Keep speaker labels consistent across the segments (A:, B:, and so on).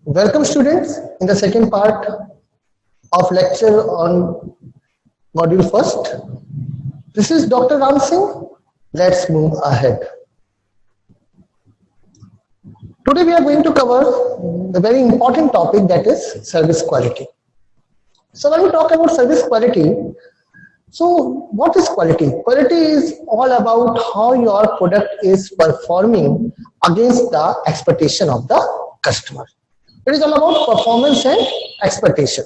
A: Welcome students in the second part of lecture on module first. This is Dr. Ram Singh. Let's move ahead. Today we are going to cover the very important topic, that is service quality. So when we talk about service quality, so what is quality? Quality is all about how your product is performing against the expectation of the customer. It is all about performance and expectation.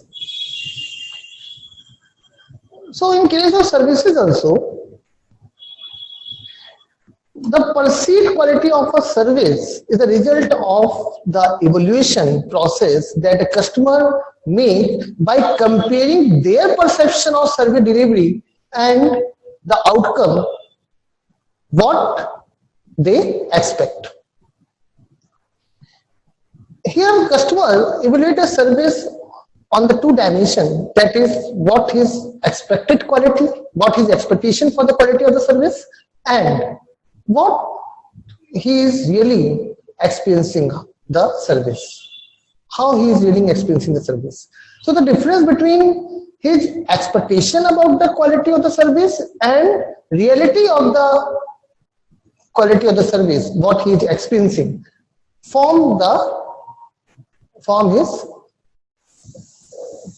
A: So in case of services also, the perceived quality of a service is the result of the evaluation process that a customer makes by comparing their perception of service delivery and the outcome what they expect. Here customer evaluate a service on the two dimension, that is what his expected quality, what his expectation for the quality of the service, and what he is really experiencing the service, how he is really experiencing the service. So the difference between his expectation about the quality of the service and reality of the quality of the service, what he is experiencing, form his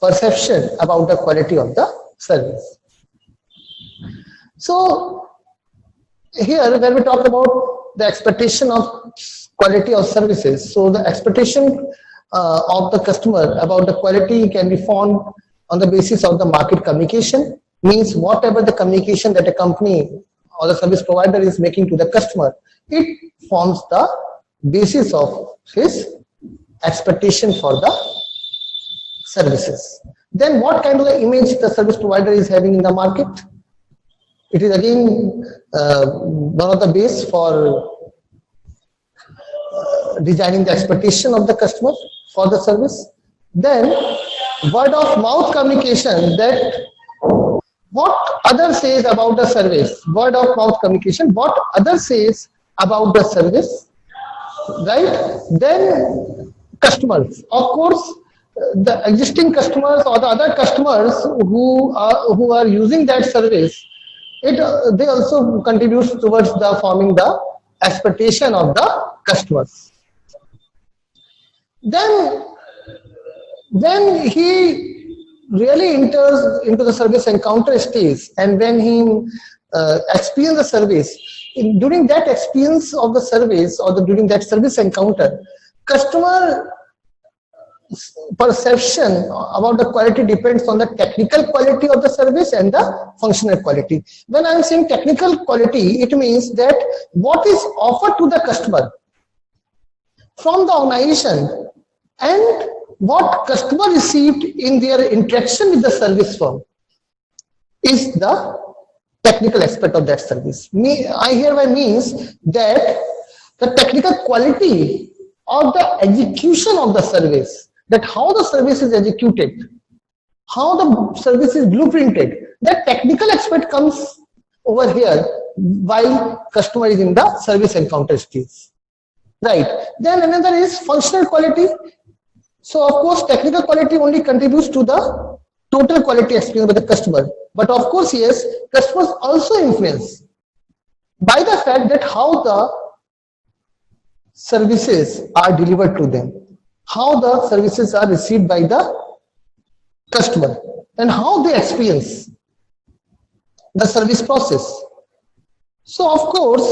A: perception about the quality of the service. So here when we talk about the expectation of quality of services, so the expectation of the customer about the quality can be formed on the basis of the market communication, means whatever the communication that a company or the service provider is making to the customer, it forms the basis of his expectation for the services. Then what kind of image the service provider is having in the market? It is again one of the base for designing the expectation of the customer for the service. Then word of mouth communication, that what other says about the service, word of mouth communication, what other says about the service, right? Then customers, of course, the existing customers or the other customers who are using that service, they also contribute towards the forming the expectation of the customers. Then when he really enters into the service encounter stage, and when he experiences the service, during that experience of the service or during that service encounter, customer perception about the quality depends on the technical quality of the service and the functional quality. When I am saying technical quality, it means that what is offered to the customer from the organization and what customer received in their interaction with the service firm is the technical aspect of that service. I hereby means that the technical quality of the execution of the service, that how the service is executed, how the service is blueprinted, that technical aspect comes over here while customer is in the service encounter stage, right? Then another is functional quality. So of course technical quality only contributes to the total quality experience by the customer, but of course yes, customers also influence by the fact that how the services are delivered to them, how the services are received by the customer, and how they experience the service process. So of course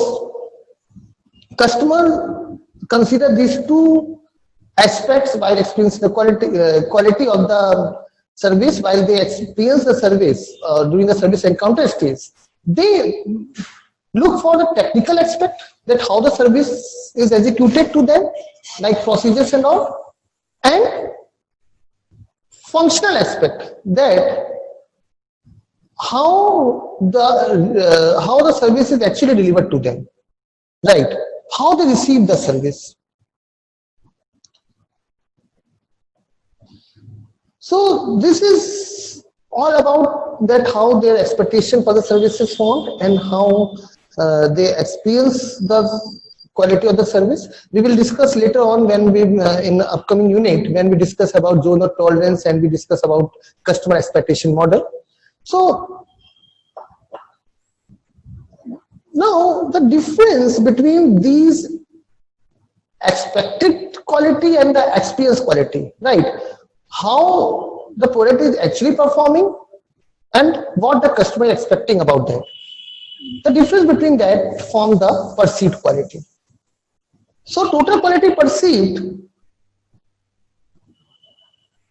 A: customer consider these two aspects while experiencing the quality of the service, while they experience the service during the service encounter stage. They look for the technical aspect, that how the service is executed to them, like procedures and all, and functional aspect, that how the service is actually delivered to them, right? How they receive the service. So this is all about that, how their expectation for the service is formed and how they experience the quality of the service. We will discuss later on when we in the upcoming unit when we discuss about zone of tolerance and we discuss about customer expectation model. So now the difference between these expected quality and the experience quality, right? How the product is actually performing and what the customer is expecting about that. The difference between that forms the perceived quality. So total quality perceived.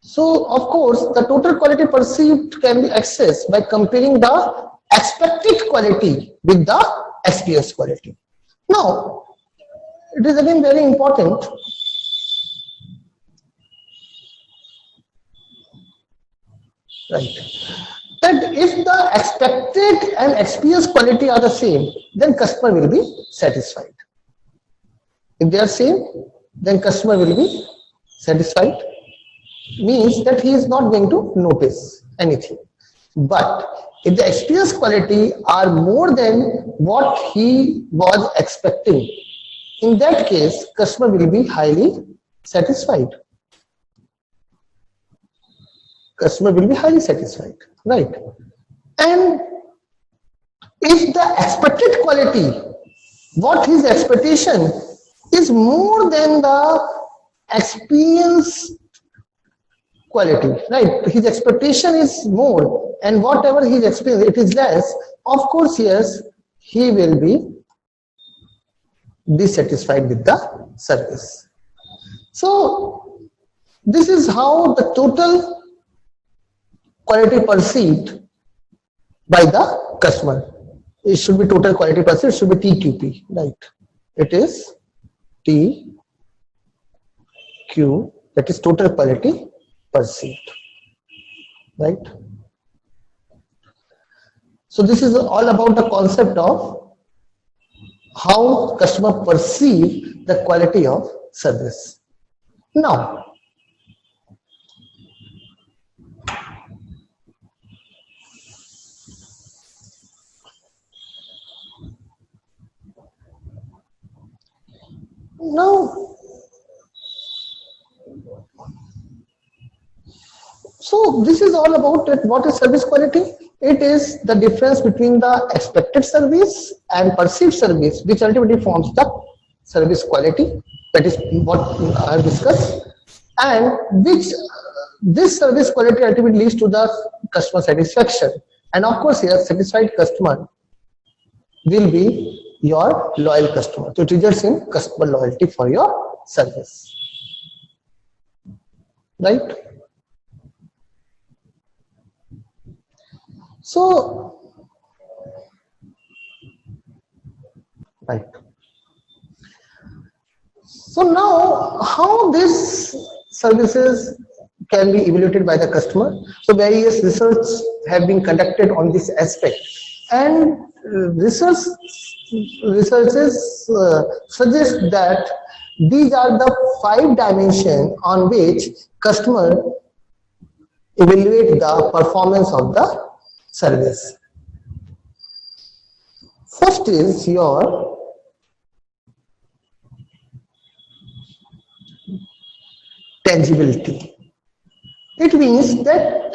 A: So of course the total quality perceived can be accessed by comparing the expected quality with the experience quality. Now it is again very important right that if the expected and experience quality are the same, then customer will be satisfied. If they are same, then customer will be satisfied. Means that he is not going to notice anything. But if the experience quality are more than what he was expecting, in that case, customer will be highly satisfied. Customer will be highly satisfied, right? And if the expected quality, what his expectation is more than the experience quality, right? His expectation is more and whatever his experience, it is less, of course, yes, he will be dissatisfied with the service. So this is how the total quality perceived by the customer. It should be total quality perceived, it should be TQP, right? It is TQ, that is total quality perceived, right? So this is all about the concept of how customer perceive the quality of service. Now, so this is all about it. What is service quality? It is the difference between the expected service and perceived service, which ultimately forms the service quality. That is what I have discussed, and which this service quality ultimately leads to the customer satisfaction. And of course, here satisfied customer will be your loyal customer. So it results in customer loyalty for your service, right? So, right. So now, how these services can be evaluated by the customer? So various research have been conducted on this aspect, and researches suggest that these are the 5 dimensions on which customer evaluate the performance of the service. First is your tangibility. It means that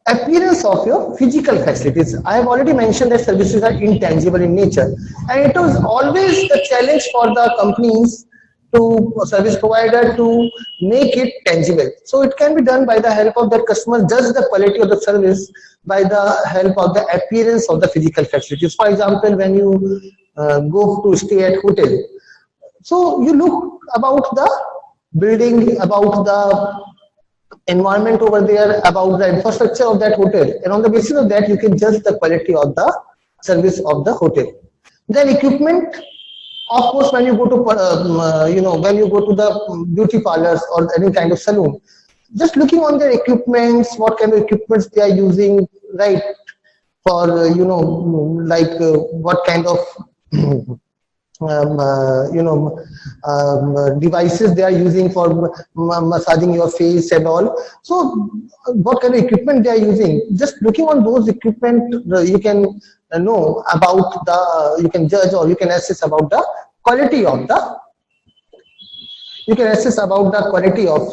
A: appearance of your physical facilities. I have already mentioned that services are intangible in nature, and it was always the challenge for the companies to service provider to make it tangible. So it can be done by the help of the customer, judge the quality of the service by the help of the appearance of the physical facilities. For example, when you go to stay at hotel, so you look about the building, about the environment over there, about the infrastructure of that hotel, and on the basis of that you can judge the quality of the service of the hotel. Then equipment, of course, when you go to when you go to the beauty parlors or any kind of salon, just looking on their equipments, what kind of equipments they are using, right, for what kind of devices they are using for massaging your face and all. So what kind of equipment they are using, just looking on those equipment, you can know about the, you can judge or you can assess about the quality of the, you can assess about the quality of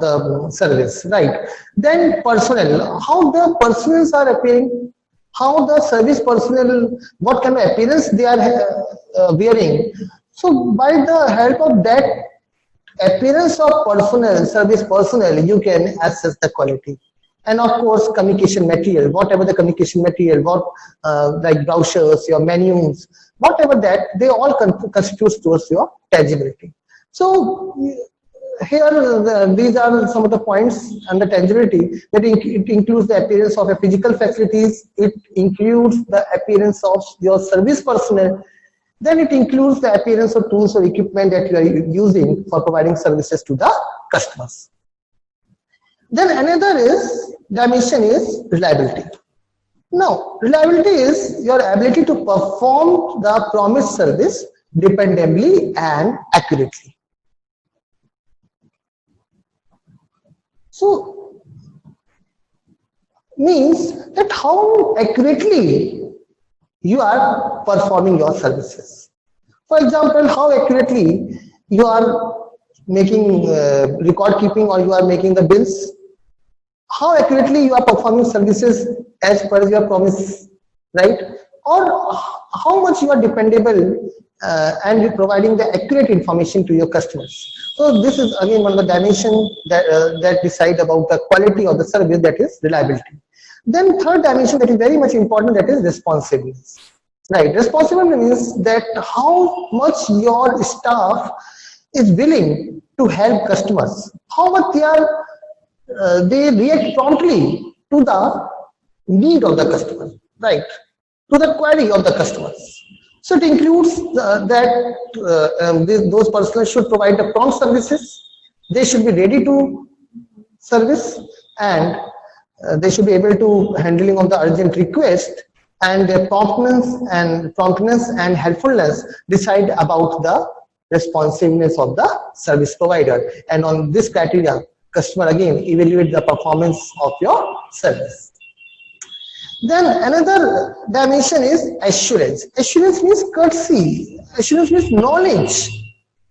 A: the service, right? Then personnel, how the personnels are appearing, how the service personnel, what kind of appearance they are wearing. So by the help of that appearance of personnel, service personnel, you can assess the quality. And of course, communication material, whatever the communication material, what like brochures, your menus, whatever that, they all constitute towards your tangibility. So here, these are some of the points under tangibility. That it includes the appearance of a physical facilities, it includes the appearance of your service personnel, then it includes the appearance of tools or equipment that you are using for providing services to the customers. Then another dimension is reliability. Now, reliability is your ability to perform the promised service dependably and accurately. So, means that how accurately you are performing your services. For example, how accurately you are making record keeping, or you are making the bills, how accurately you are performing services as per your promise, right? Or how much you are dependable and providing the accurate information to your customers. So this is again one of the dimensions that decide about the quality of the service, that is reliability. Then third dimension that is very much important, that is responsiveness. Right, responsiveness means that how much your staff is willing to help customers, how much they react promptly to the need of the customer, right, to the query of the customers. So it includes those personnel should provide the prompt services, they should be ready to service, and they should be able to handling of the urgent request, and their promptness and helpfulness decide about the responsiveness of the service provider. And on this criteria, customer again evaluate the performance of your service. Then another dimension is assurance. Assurance means courtesy. Assurance means knowledge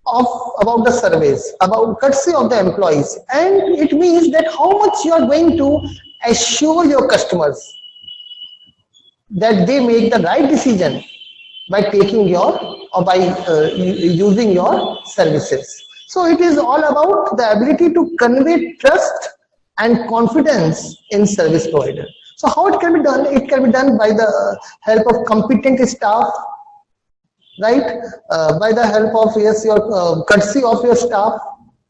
A: about the service, about courtesy of the employees, and it means that how much you are going to assure your customers that they make the right decision by taking your or by using your services. So it is all about the ability to convey trust and confidence in service provider. So how it can be done? It can be done by the help of competent staff, right? By the help of your courtesy of your staff,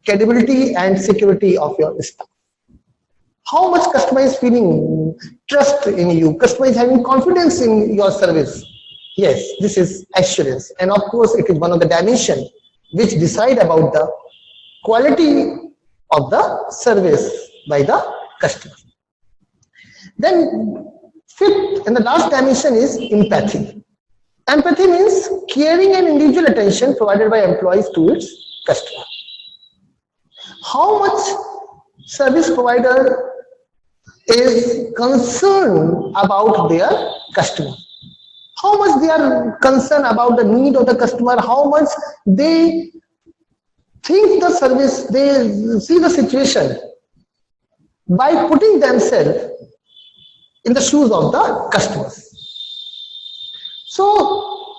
A: credibility and security of your staff. How much customer is feeling trust in you, customer is having confidence in your service. Yes, this is assurance, and of course it is one of the dimensions which decide about the quality of the service by the customer. Then fifth and the last dimension is empathy. Empathy means caring and individual attention provided by employees to its customer. How much service provider is concerned about their customer, how much they are concerned about the need of the customer, how much they think the service, they see the situation by putting themselves in the shoes of the customers. So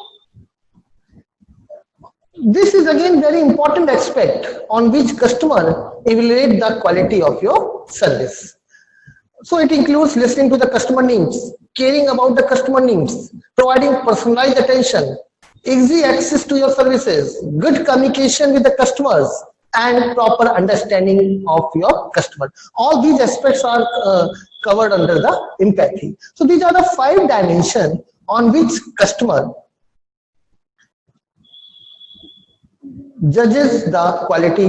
A: this is again very important aspect on which customer evaluate the quality of your service. So it includes listening to the customer needs, caring about the customer needs, providing personalized attention, easy access to your services, good communication with the customers, and proper understanding of your customer. All these aspects are covered under the empathy. So these are the 5 dimensions on which customer judges the quality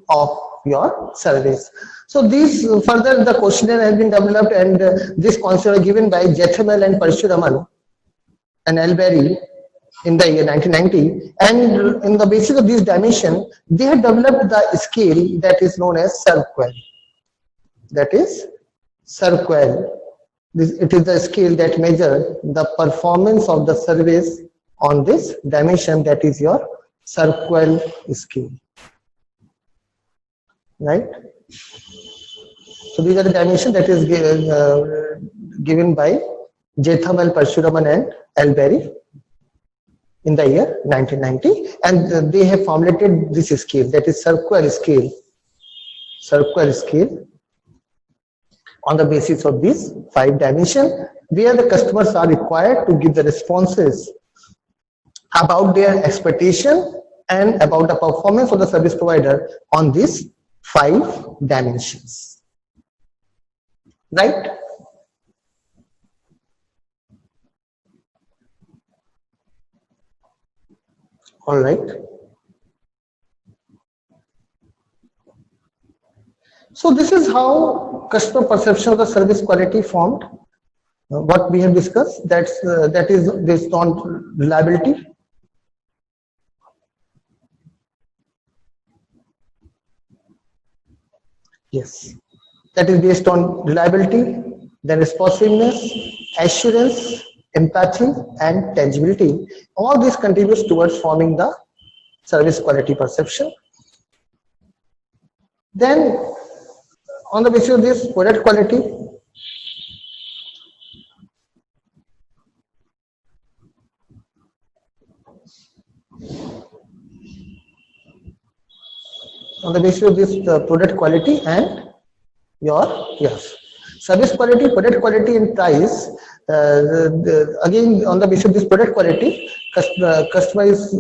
A: of your service. So these further the questionnaire has been developed, and this concept was given by Jethmel and Parshuraman and Elberry in the year 1990, and in the basis of this dimension they have developed the scale that is known as SERVQUAL. That is SERVQUAL. It is the scale that measures the performance of the service on this dimension, that is your Serquel scale, right? So these are the dimensions that is given by Jetham L. Parshuraman and L. Berry in the year 1990, and they have formulated this scale, that is Serquel scale, on the basis of these 5 dimensions, where the customers are required to give the responses about their expectation and about the performance of the service provider on these 5 dimensions, right? All right. So this is how customer perception of the service quality formed. What we have discussed, that is based on reliability. Yes, that is based on reliability, then responsiveness, assurance, empathy, and tangibility. All this contributes towards forming the service quality perception. Then, on the basis of this, product quality. On the basis of this product quality and your service quality, product quality, and price. Again, on the basis of this product quality, customer is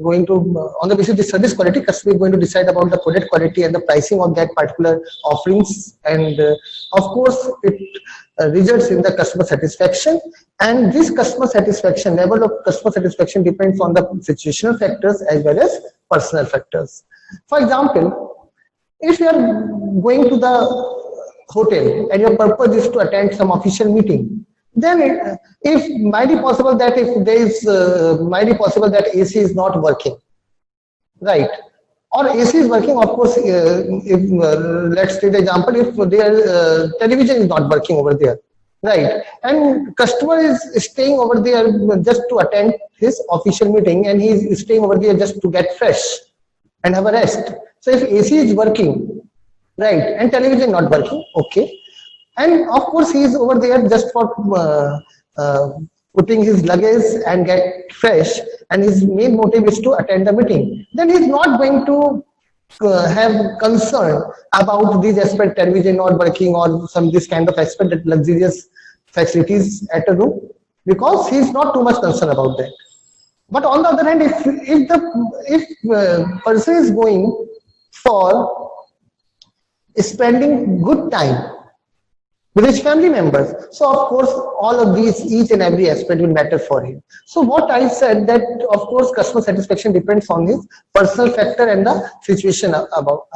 A: going to, on the basis of the service quality, customer is going to decide about the product quality and the pricing of that particular offerings, and of course it results in the customer satisfaction. And this customer satisfaction, level of customer satisfaction, depends on the situational factors as well as personal factors. For example, if you are going to the hotel and your purpose is to attend some official meeting, then if might be possible that if there is might be possible that AC is not working, right? Or AC is working, of course. If let's take the example, if their television is not working over there, right? And customer is staying over there just to attend his official meeting, and he is staying over there just to get fresh and have a rest. So if AC is working, right, and television not working, okay, and of course he is over there just for putting his luggage and get fresh, and his main motive is to attend the meeting, then he is not going to have concern about these aspect, television not working or some this kind of aspect, that luxurious facilities at a room, because he is not too much concerned about that. But on the other hand, if person is going for spending good time with his family members, so of course all of these, each and every aspect will matter for him. So what I said, that of course customer satisfaction depends on his personal factor and the situation about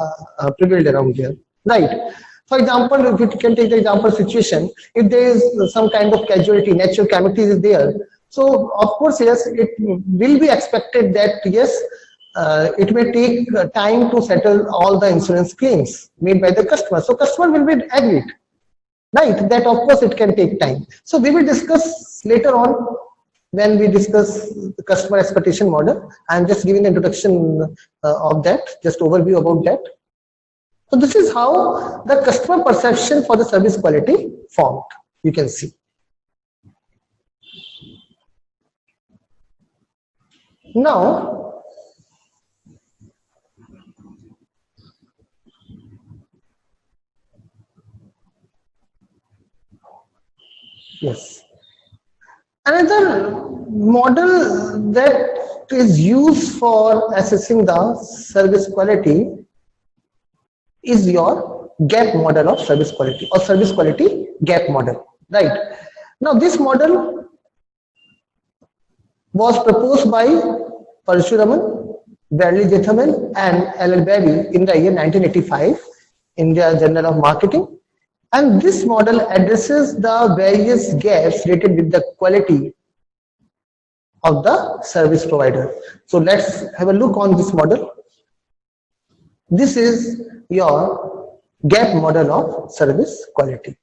A: prevailed around here, right? For example, if we can take the example situation, if there is some kind of casualty, natural calamity is there, so of course yes, it will be expected that yes, it may take time to settle all the insurance claims made by the customer. So customer will be agreed, right, that of course it can take time. So we will discuss later on when we discuss the customer expectation model. I am just giving the introduction of that, just overview about that. So this is how the customer perception for the service quality formed, you can see. Now, yes, another model that is used for assessing the service quality is your gap model of service quality, or service quality gap model, right? Now this model was proposed by Parshuraman, Bradley Zethamel, and L. Berry in the year 1985 in the Journal of Marketing. And this model addresses the various gaps related with the quality of the service provider. So let's have a look on this model. This is your gap model of service quality.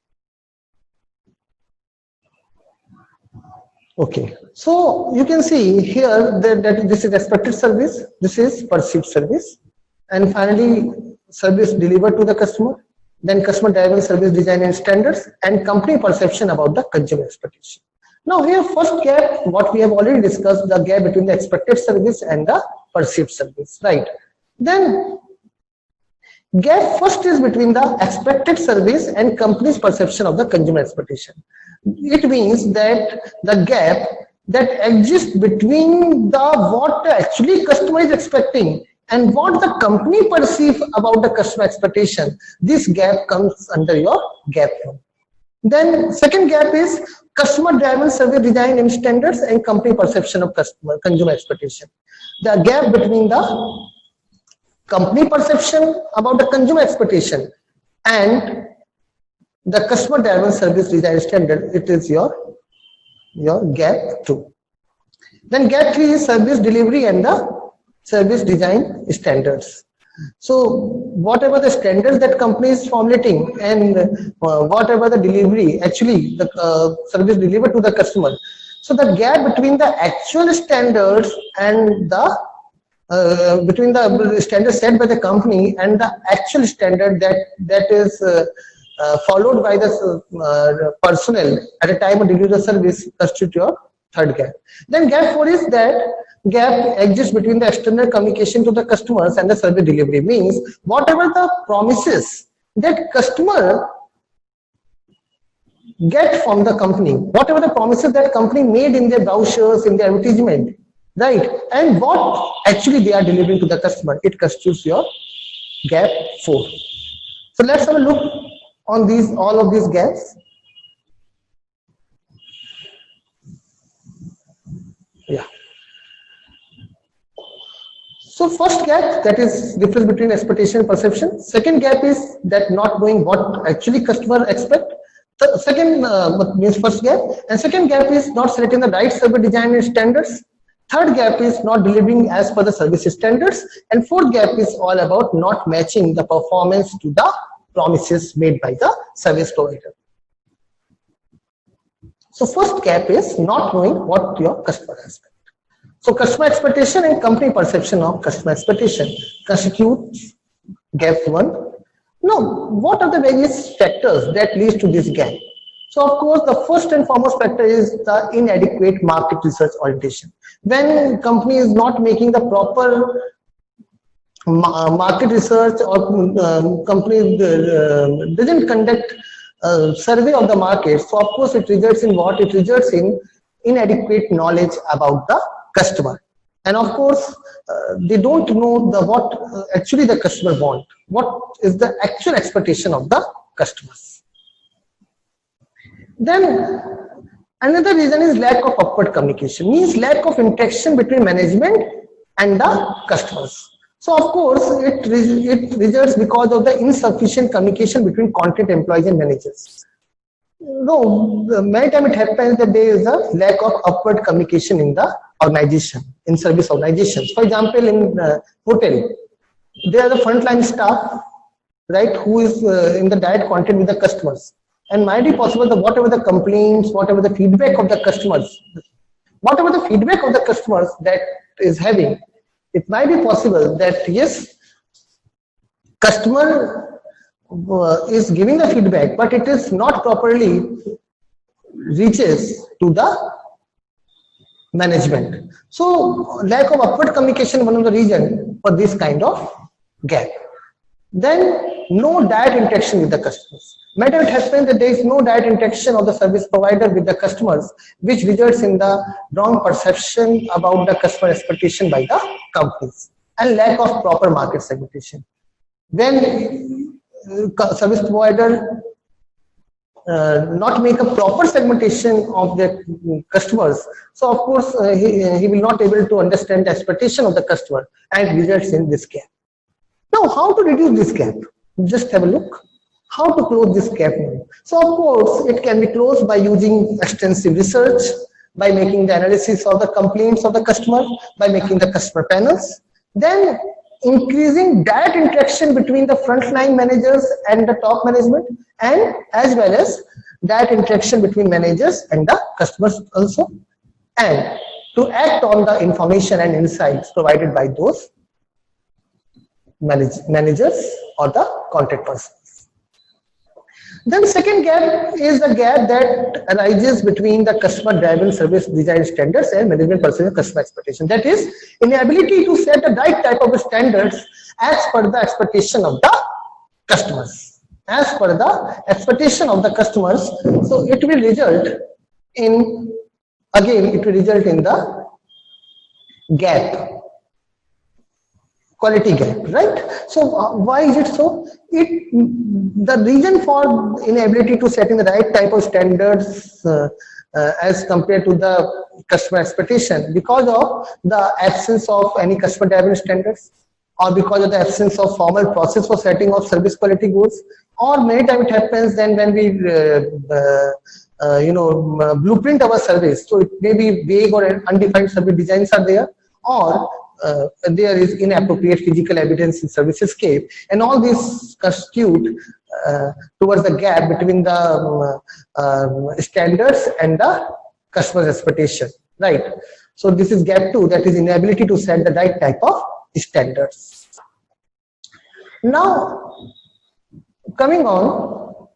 A: Okay, so you can see here that this is expected service, this is perceived service, and finally service delivered to the customer, then customer driven service design and standards, and company perception about the consumer expectation. Now here first gap, what we have already discussed, the gap between the expected service and the perceived service, right? Then gap first is between the expected service and company's perception of the consumer expectation. It means that the gap that exists between the what actually customer is expecting and what the company perceive about the customer expectation, this gap comes under your gap one. Then second gap is customer driven service design and standards and company perception of consumer expectation. The gap between the company perception about the consumer expectation and the customer driven service design standard, it is your gap 2. Then gap 3 is service delivery and the service design standards. So whatever the standards that company is formulating and whatever the delivery, actually the service delivered to the customer. So the gap between the actual standards and the between the standard set by the company and the actual standard that is followed by the personnel at a time of delivery of service constitute your third gap. Then gap 4 is that gap exists between the external communication to the customers and the service delivery. Means whatever the promises that customer get from the company, whatever the promises that company made in their brochures, in their advertisement, right, and what actually they are delivering to the customer, it constitutes your gap 4. So let's have a look on these, all of these gaps. Yeah. So first gap, that is difference between expectation and perception. Second gap is that not knowing what actually customer expect. The second means first gap, and second gap is not selecting the right service design and standards. Third gap is not delivering as per the service standards, and fourth gap is all about not matching the performance to the promises made by the service provider. So first gap is not knowing what your customer expects. So customer expectation and company perception of customer expectation constitutes gap 1. Now, what are the various factors that leads to this gap? So of course, the first and foremost factor is the inadequate market research orientation. When company is not making the proper market research, or company doesn't conduct a survey of the market, so of course it results in what? It results in inadequate knowledge about the customer, and of course they don't know the what actually the customer want, what is the actual expectation of the customers. Then another reason is lack of upward communication, means lack of interaction between management and the customers. So of course it results because of the insufficient communication between content employees and managers. No, many times it happens that there is a lack of upward communication in the organization, in service organizations. For example, in hotel, there are the frontline staff, right, who is in the direct contact with the customers, and might be possible that whatever the complaints, whatever the feedback of the customers, that is having, it might be possible that yes, customer is giving the feedback, but it is not properly reaches to the management. So lack of upward communication, one of the reason for this kind of gap. Then no direct interaction with the customers. Matter it happens that there is no direct interaction of the service provider with the customers, which results in the wrong perception about the customer expectation by the companies, and lack of proper market segmentation. When service provider not make a proper segmentation of their customers, so of course he will not able to understand the expectation of the customer, and results in this gap. Now, how to reduce this gap? Just have a look. How to close this gap? So of course it can be closed by using extensive research, by making the analysis of the complaints of the customer, by making the customer panels, then increasing direct interaction between the frontline managers and the top management, and as well as direct interaction between managers and the customers also. and to act on the information and insights provided by those managers or the contact persons. Then second gap is the gap that arises between the customer driven service design standards and management personnel customer expectation. That is inability to set the right type of standards as per the expectation of the customers. As per the expectation of the customers, so it will result in, again, it will result in the gap, quality gap, right? So why is it so? The reason for inability to set in the right type of standards as compared to the customer expectation, because of the absence of any customer driven standards, or because of the absence of formal process for setting of service quality goals, or many times it happens then when we blueprint our service, so it may be vague or undefined service designs are there, or there is inappropriate physical evidence in servicescape, and all these constitute towards the gap between the standards and the customer's expectation, right? So this is gap 2, that is inability to set the right type of standards. Now coming on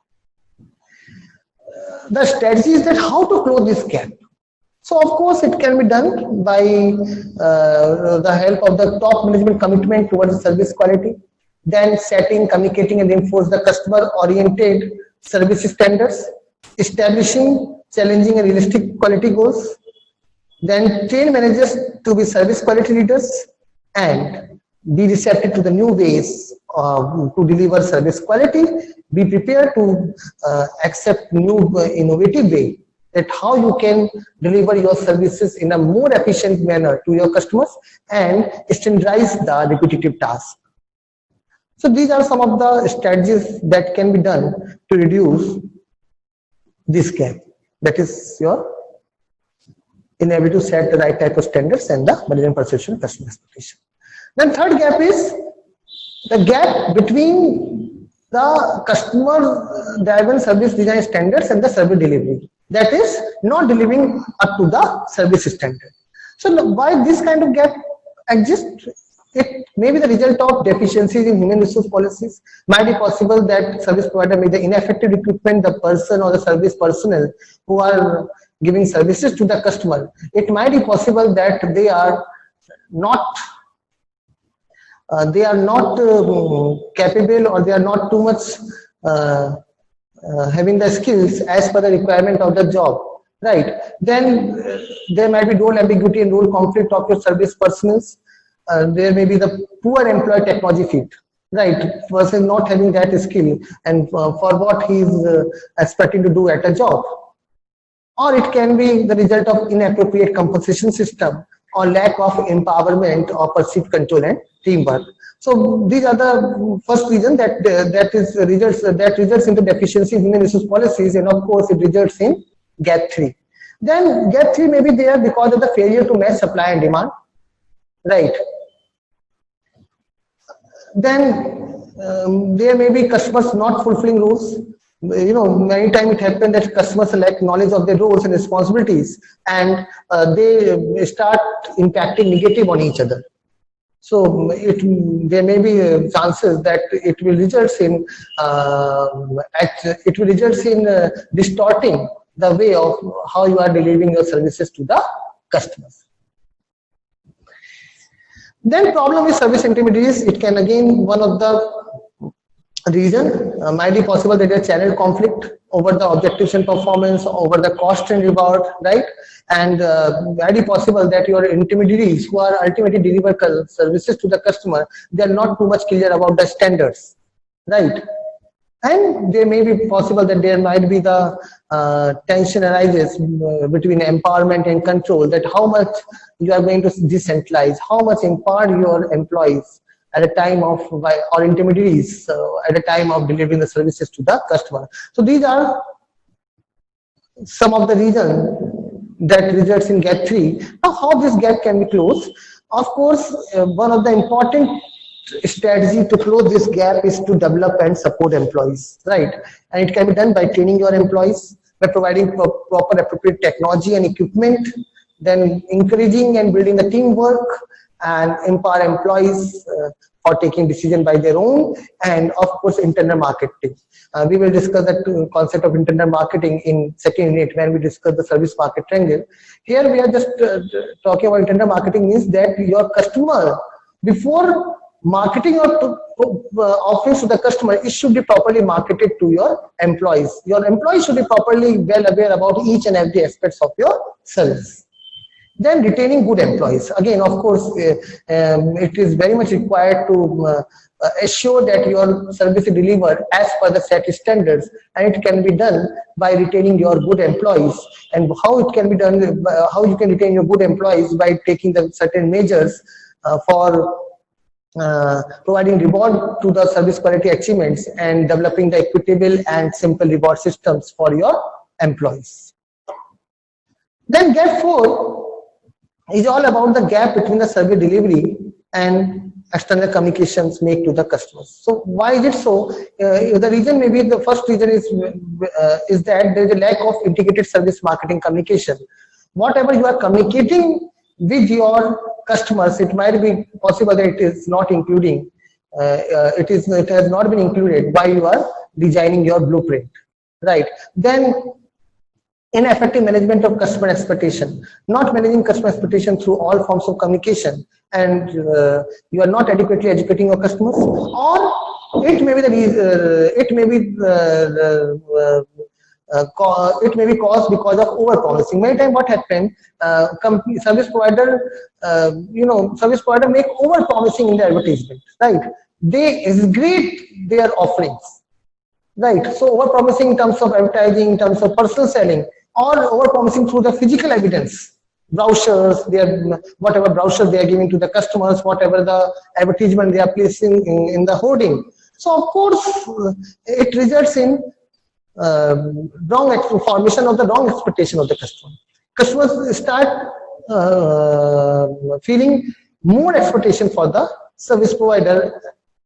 A: the strategies that how to close this gap. So of course it can be done by the help of the top management commitment towards service quality, then setting, communicating and reinforce the customer oriented service standards, establishing challenging and realistic quality goals, then train managers to be service quality leaders and be receptive to the new ways to deliver service quality, be prepared to accept new innovative way that how you can deliver your services in a more efficient manner to your customers and standardize the repetitive task. So these are some of the strategies that can be done to reduce this gap, that is your inability to set the right type of standards and the management perception customer expectation. Then third gap is the gap between the customer driven service design standards and the service delivery, that is not delivering up to the service standard. So why this kind of gap exists? It may be the result of deficiencies in human resource policies. Might be possible that service provider may the ineffective equipment, the person or the service personnel who are giving services to the customer. It might be possible that they are not capable, or they are not too much having the skills as per the requirement of the job, right? Then there might be role ambiguity and role conflict of your service personnel. There may be the poor employee technology fit, right? Person not having that skill and for what he is expecting to do at a job. Or it can be the result of inappropriate compensation system or lack of empowerment or perceived control and teamwork. So these are the first reason that results into deficiency in human resource policies, and of course it results in gap 3. Then gap 3 may be there because of the failure to match supply and demand, right? Then there may be customers not fulfilling roles. Many times it happens that customers lack knowledge of their roles and responsibilities, and they start impacting negative on each other. So there may be chances that it will result in distorting the way of how you are delivering your services to the customers. Then problem with service intermediaries. It can again one of the reason might be possible that there is channel conflict over the objectives and performance, over the cost and reward, right? And might be possible that your intermediaries who are ultimately deliver services to the customer, they are not too much clear about the standards, right? And there may be possible that there might be the tension arises between empowerment and control, that how much you are going to decentralize, how much empower your employees at a time of, or intermediaries at a time of delivering the services to the customer. So these are some of the reasons that results in gap 3. Now how this gap can be closed? Of course, one of the important strategy to close this gap is to develop and support employees, right? And it can be done by training your employees, by providing proper appropriate technology and equipment then encouraging and building the teamwork, and empower employees for taking decision by their own, and of course internal marketing. We will discuss that concept of internal marketing in second unit when we discuss the service market triangle. Here we are just talking about internal marketing means that your customer, before marketing or offerings to the customer, it should be properly marketed to your employees. Your employees should be properly well aware about each and every aspects of your service. Then retaining good employees. Again, of course, it is very much required to assure that your service is delivered as per the set standards, and it can be done by retaining your good employees. And how it can be done, how you can retain your good employees, by taking the certain measures for providing reward to the service quality achievements, and developing the equitable and simple reward systems for your employees. Then gap 4 is all about the gap between the service delivery and external communications made to the customers. So why is it so? The reason, maybe the first reason is that there is a lack of integrated service marketing communication. Whatever you are communicating with your customers, it might be possible that it is not including, it has not been included while you are designing your blueprint, right? Then ineffective management of customer expectation, not managing customer expectation through all forms of communication, and you are not adequately educating your customers, or it may be it may be caused because of over promising. Many times what happened, service provider make over promising in the advertisement, right? They exaggerate their offerings, right? So over promising in terms of advertising, in terms of personal selling, or over promising through the physical evidence, brochures, whatever brochure they are giving to the customers, whatever the advertisement they are placing in the hoarding. So of course it results in wrong formation of the wrong expectation of the customer. Customers start feeling more expectation for the service provider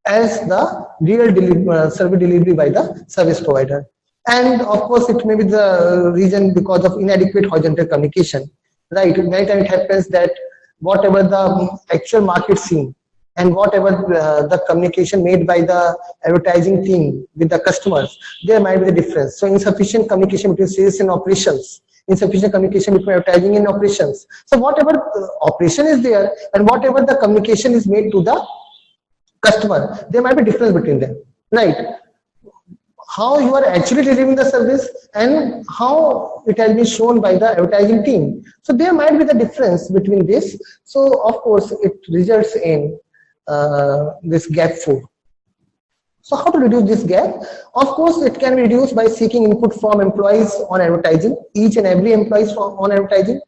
A: as the real service delivery by the service provider. And of course, it may be the reason because of inadequate horizontal communication, right? Many times it happens that whatever the actual market scene and whatever the communication made by the advertising team with the customers, there might be the difference. So insufficient communication between sales and operations, insufficient communication between advertising and operations. So whatever operation is there and whatever the communication is made to the customer, there might be difference between them, right? How you are actually delivering the service and how it has been shown by the advertising team. So there might be the difference between this. So of course it results in this gap 4. So how to reduce this gap? Of course it can be reduced by seeking input from employees on advertising, each and every employees on advertising,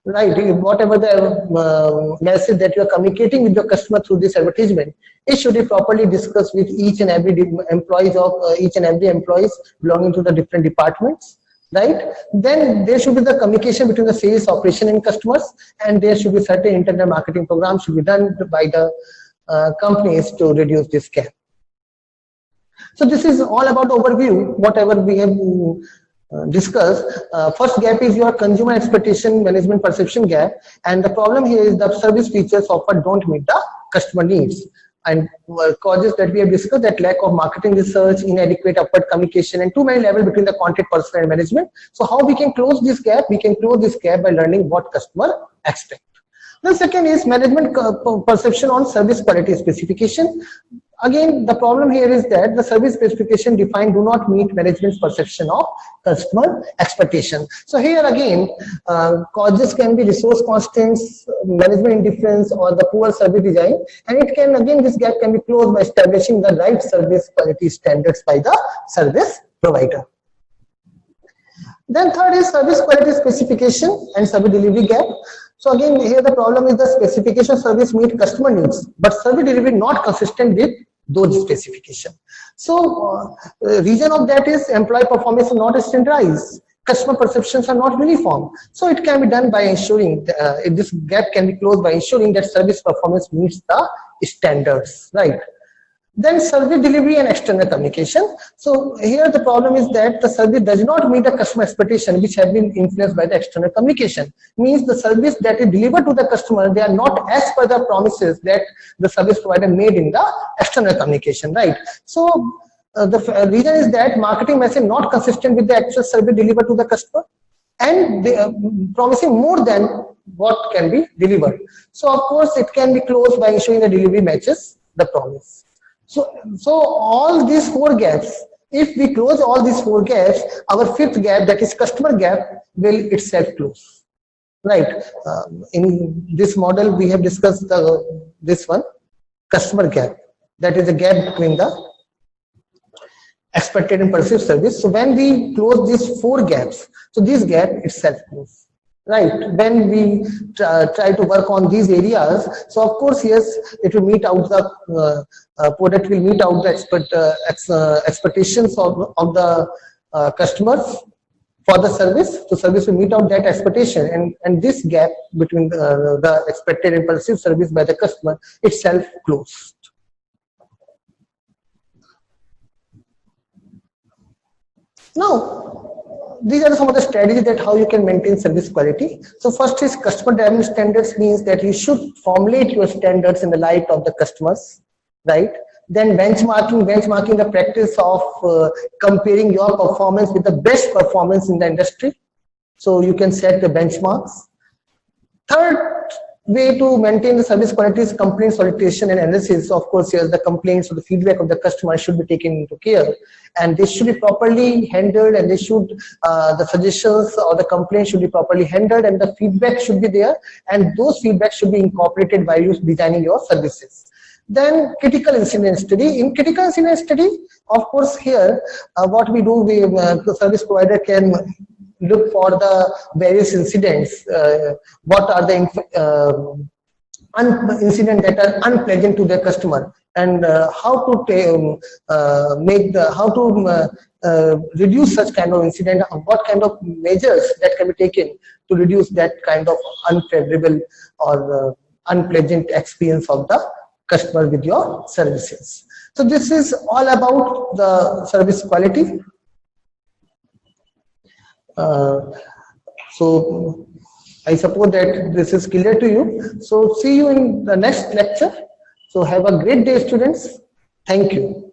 A: right? Whatever the message that you are communicating with your customer through this advertisement, it should be properly discussed with each and every employees belonging to the different departments, right? Then there should be the communication between the sales, operation and customers, and there should be certain internal marketing programs should be done by the companies to reduce this gap. So this is all about overview, whatever we have discussed. First gap is your consumer expectation management perception gap, and the problem here is the service features offered don't meet the customer needs. And causes that we have discussed, that lack of marketing research, inadequate upward communication, and too many levels between the contact person and management. So how we can close this gap? We can close this gap by learning what customer expect. The second is management perception on service quality specification. Again, the problem here is that the service specification defined do not meet management's perception of customer expectation. So here again, causes can be resource constraints, management indifference, or the poor service design. And it can, again, this gap can be closed by establishing the right service quality standards by the service provider. Then third is service quality specification and service delivery gap. So again, here the problem is the specification service meet customer needs, but service delivery not consistent with those specifications. So reason of that is employee performance is not standardized, customer perceptions are not uniform. So it can be done by ensuring this gap can be closed by ensuring that service performance meets the standards, right? Then service delivery and external communication. So here the problem is that the service does not meet the customer expectation, which have been influenced by the external communication. Means the service that is delivered to the customer, they are not as per the promises that the service provider made in the external communication, right? So the reason is that marketing message not consistent with the actual service delivered to the customer, and they are promising more than what can be delivered. So of course it can be closed by ensuring the delivery matches the promise. So all these 4 gaps, if we close all these 4 gaps, our 5th gap, that is customer gap, will itself close, right? In this model we have discussed this one, customer gap, that is a gap between the expected and perceived service. So when we close these 4 gaps, so this gap itself close, right? When we try to work on these areas, so of course yes, it will meet out the product will meet out the expectations of the customers for the service. So service will meet out that expectation, and this gap between the expected and perceived service by the customer itself closed. Now, these are some of the strategies that how you can maintain service quality. So first is customer driven standards, means that you should formulate your standards in the light of the customers, right? Then benchmarking the practice of comparing your performance with the best performance in the industry. So you can set the benchmarks. Third way to maintain the service quality is complaint solicitation and analysis. So of course, yes, the complaints or the feedback of the customer should be taken into care, and they should be properly handled, and they should the suggestions or the complaints should be properly handled, and the feedback should be there, and those feedbacks should be incorporated while you designing your services. Then critical incident study. In critical incident study, of course, here what we do, we service provider can look for the various incidents. What are the incidents that are unpleasant to the customer, and how to reduce such kind of incident, what kind of measures that can be taken to reduce that kind of unfavorable or unpleasant experience of the customer with your services. So this is all about the service quality. So I suppose that this is clear to you. So see you in the next lecture. So have a great day, students. Thank you.